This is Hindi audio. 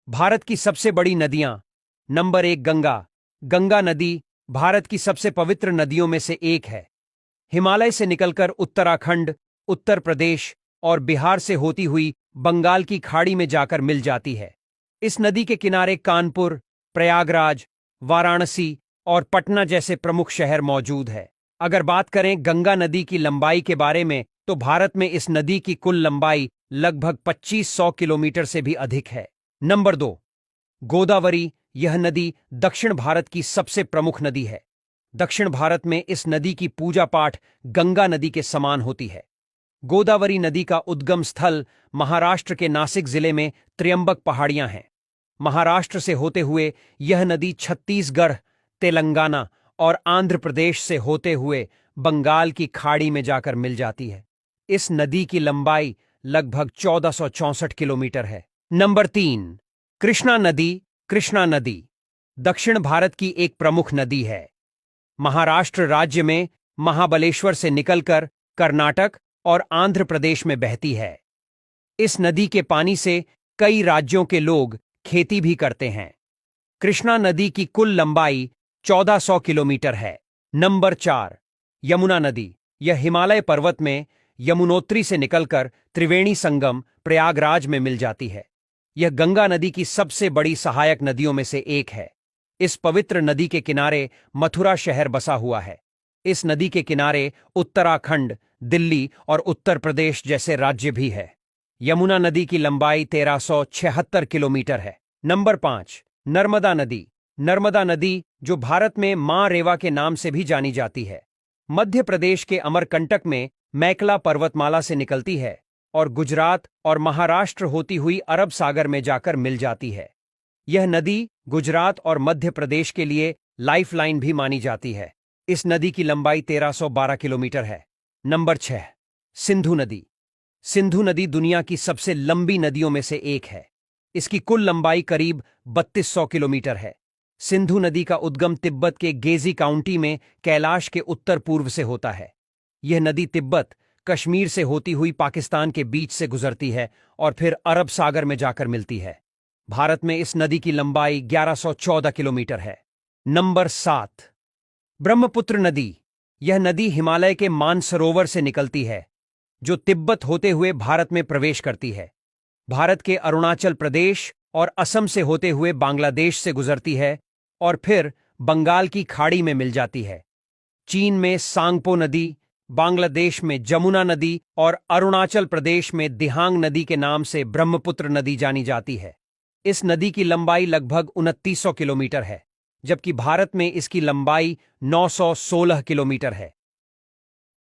भारत की सबसे बड़ी नदियां। नंबर 1 गंगा। गंगा नदी भारत की सबसे पवित्र नदियों में से एक है। हिमालय से निकलकर उत्तराखंड, उत्तर प्रदेश और बिहार से होती हुई बंगाल की खाड़ी में जाकर मिल जाती है। इस नदी के किनारे कानपुर, प्रयागराज, वाराणसी और पटना जैसे प्रमुख शहर मौजूद है। अगर बात करें गंगा नदी की लंबाई के बारे में, तो भारत में इस नदी की कुल लंबाई लगभग 2500 किलोमीटर से भी अधिक है। नंबर 2 गोदावरी। यह नदी दक्षिण भारत की सबसे प्रमुख नदी है। दक्षिण भारत में इस नदी की पूजा पाठ गंगा नदी के समान होती है। गोदावरी नदी का उद्गम स्थल महाराष्ट्र के नासिक जिले में त्र्यंबक पहाड़ियां हैं। महाराष्ट्र से होते हुए यह नदी छत्तीसगढ़, तेलंगाना और आंध्र प्रदेश से होते हुए बंगाल की खाड़ी में जाकर मिल जाती है। इस नदी की लंबाई लगभग 1464 किलोमीटर है। नंबर 3 कृष्णा नदी। कृष्णा नदी दक्षिण भारत की एक प्रमुख नदी है। महाराष्ट्र राज्य में महाबलेश्वर से निकलकर कर्नाटक और आंध्र प्रदेश में बहती है। इस नदी के पानी से कई राज्यों के लोग खेती भी करते हैं। कृष्णा नदी की कुल लंबाई 1400 किलोमीटर है। नंबर 4 यमुना नदी। यह हिमालय पर्वत में यमुनोत्री से निकलकर त्रिवेणी संगम प्रयागराज में मिल जाती है। यह गंगा नदी की सबसे बड़ी सहायक नदियों में से एक है। इस पवित्र नदी के किनारे मथुरा शहर बसा हुआ है। इस नदी के किनारे उत्तराखंड, दिल्ली और उत्तर प्रदेश जैसे राज्य भी है। यमुना नदी की लंबाई 1376 किलोमीटर है। नंबर 5 नर्मदा नदी। नर्मदा नदी जो भारत में मां रेवा के नाम से भी जानी जाती है, मध्य प्रदेश के अमरकंटक में मैकला पर्वतमाला से निकलती है और गुजरात और महाराष्ट्र होती हुई अरब सागर में जाकर मिल जाती है। यह नदी गुजरात और मध्य प्रदेश के लिए लाइफलाइन भी मानी जाती है। इस नदी की लंबाई 1312 किलोमीटर है। नंबर 6 सिंधु नदी। सिंधु नदी दुनिया की सबसे लंबी नदियों में से एक है। इसकी कुल लंबाई करीब 3200 किलोमीटर है। सिंधु नदी का उद्गम तिब्बत के गेजी काउंटी में कैलाश के उत्तर पूर्व से होता है। यह नदी तिब्बत, कश्मीर से होती हुई पाकिस्तान के बीच से गुजरती है और फिर अरब सागर में जाकर मिलती है। भारत में इस नदी की लंबाई 1114 किलोमीटर है। नंबर 7 ब्रह्मपुत्र नदी। यह नदी हिमालय के मानसरोवर से निकलती है, जो तिब्बत होते हुए भारत में प्रवेश करती है। भारत के अरुणाचल प्रदेश और असम से होते हुए बांग्लादेश से गुजरती है और फिर बंगाल की खाड़ी में मिल जाती है। चीन में सांगपो नदी, बांग्लादेश में जमुना नदी और अरुणाचल प्रदेश में दिहांग नदी के नाम से ब्रह्मपुत्र नदी जानी जाती है। इस नदी की लंबाई लगभग 2900 किलोमीटर है, जबकि भारत में इसकी लंबाई 916 किलोमीटर है।